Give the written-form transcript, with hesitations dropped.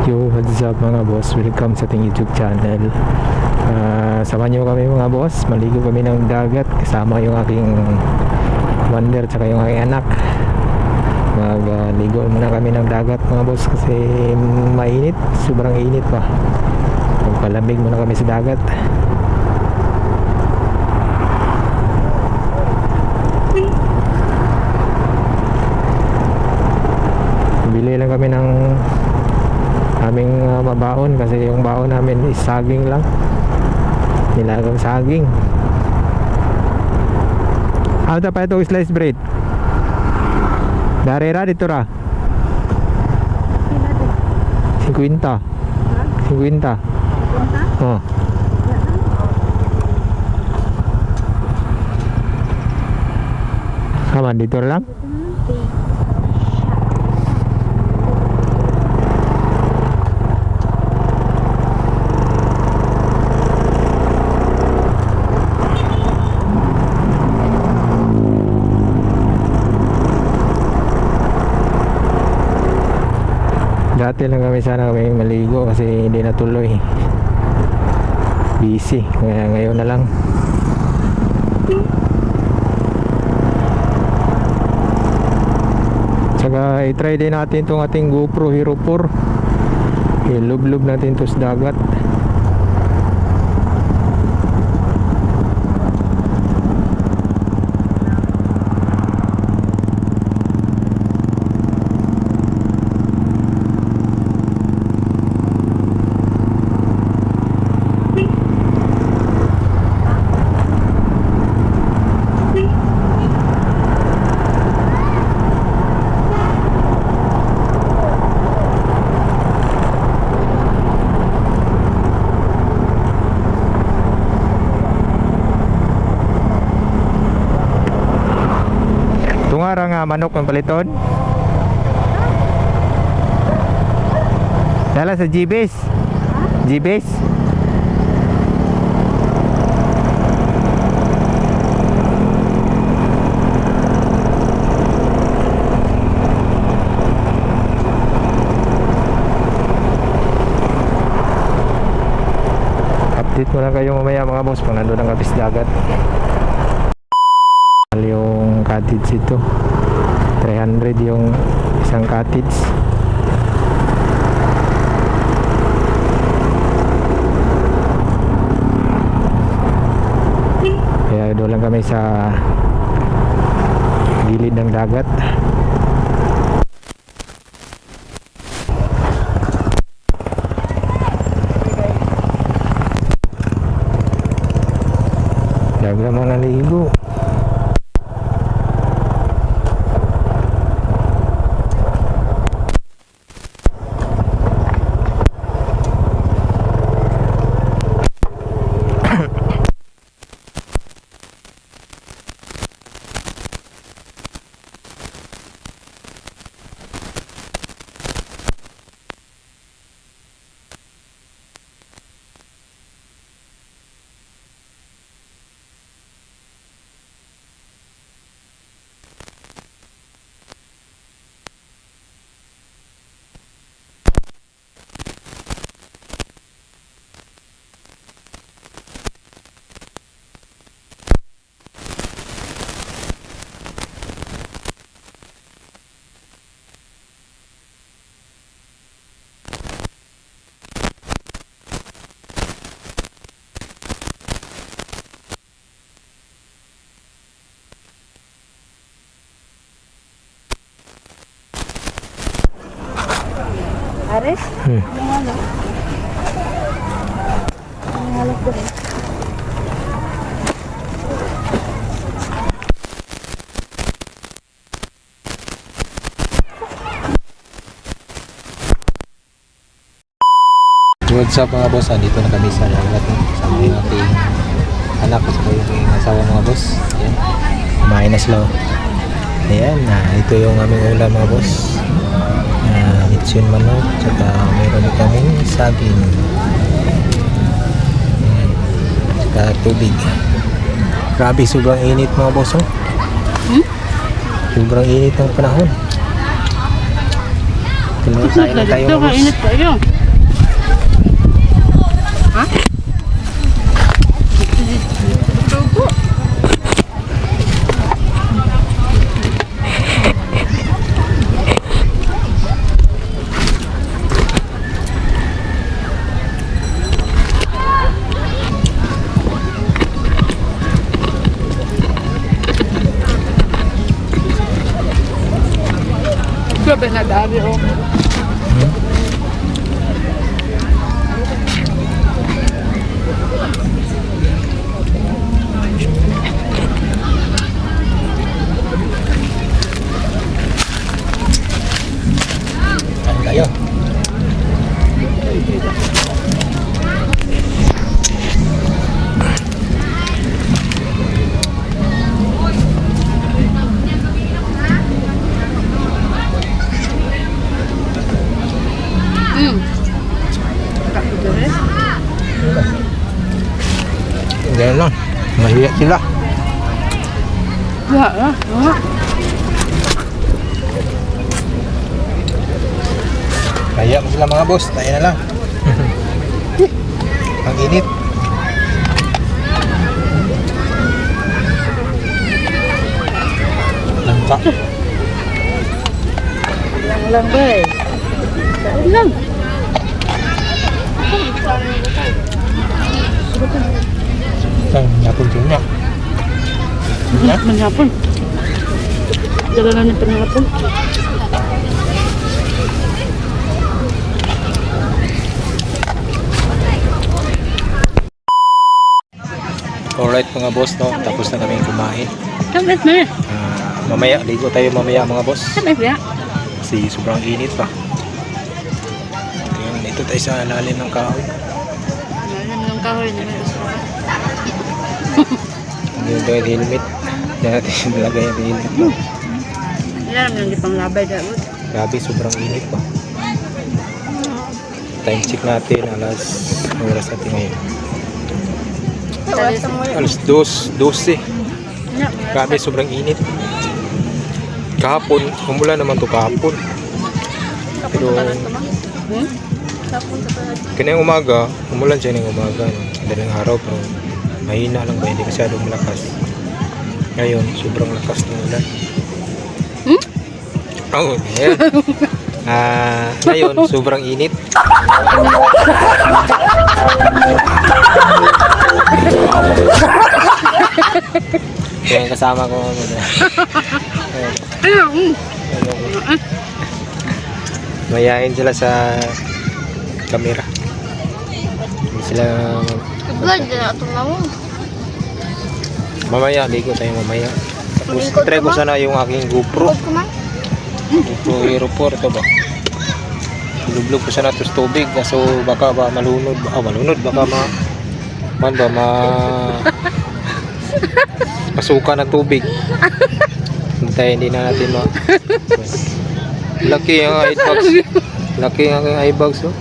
Yo, what's up mga boss? Welcome sa ating YouTube channel. Samahan niyo kami mga boss. Maligo kami ng dagat kasama yung aking wonder at yung aking anak. Magligo muna kami ng dagat mga boss kasi mainit, sobrang init pa. Magpalamig muna kami sa dagat. Bili lang kami ng aming mabaon kasi yung baon namin is saging lang, nilagang saging. Ano pa ito, sliced bread darera dito ra 50 oh. Kaman dito lang. Dati lang kami sana kami maligo kasi hindi natuloy, busy, ngayon na lang. Tsaka i-try din natin itong ating GoPro Hero 4, ilub-lub natin ito sa dagat. Tunga nga manok ng paliton. Dala sa G-Base. G-Base. Update mo lang kayo mamaya mga boss pag nandun ang kapis dagat. Yung cottage ito 300 yung isang cottage. Kaya doon lang kami sa gilid ng dagat. Dagat naman naligo. Aris? Ano? Ang halap ko rin. What's up mga boss, andito na kami sa dagat kasama yung ating anak at yung aking asawa mga boss. Ayan, kumain na sila. Ayan, ito yung aming ulam mga boss. Itsun manok, tsaka meron din kami saging. Ayan, tsaka tubig. Grabe, sobrang init mga boss. Sobrang init ng panahon. Kinasain na tayo mga boss. Init pa yun. Ha? Tubo. Grabe na dami oh. Kain tayo. Ganyan lang. Mahiya sila. Wala na. Wala. Kaya mo sila mga boss. Tayo na lang. Ang init. Langka. Lang ba eh. Kain lang. Saan? Yapon siya. Manhapon. Dala na ni panhapon. Alright mga boss, no? Tapos na kami kumain. Kamit na. Mamaya, ligo tayo mamaya mga boss. Kamit na. Kasi sobrang init pa. Kaya dito tayo sa lalim ng kahoy. Alam ng kahoy na may gusto. Hindi tayo yung helmet. Diyan natin nilagay yung helmet. No? Alam nang di pang labay dapat. Grabe, sobrang init pa. Time check natin, oras natin ngayon. Alas 12. Grabe, sobrang init. Kahapon, umulan naman to kahapon. Pero, kanina umaga, umulan siya ng umaga. Daling araw, pero mahina lang ba, hindi masyadong malakas. Ngayon, sobrang lakas ng ulan. Oo, yeah. Ngayon, sobrang init. Kaya yung kasama ko mayayain sila sa camera. Hindi sila Vlog na itong lawang. mamaya, ligo tayo mamaya. Tapos try ko sana yung aking GoPro. GoPro Hero 4 ito ba? Ilublog ko sana ito sa tubig. So baka ba malunod. Baka masuka na tubig. Hindi na natin laki ang eye bags. Laki ang eye bags, oh.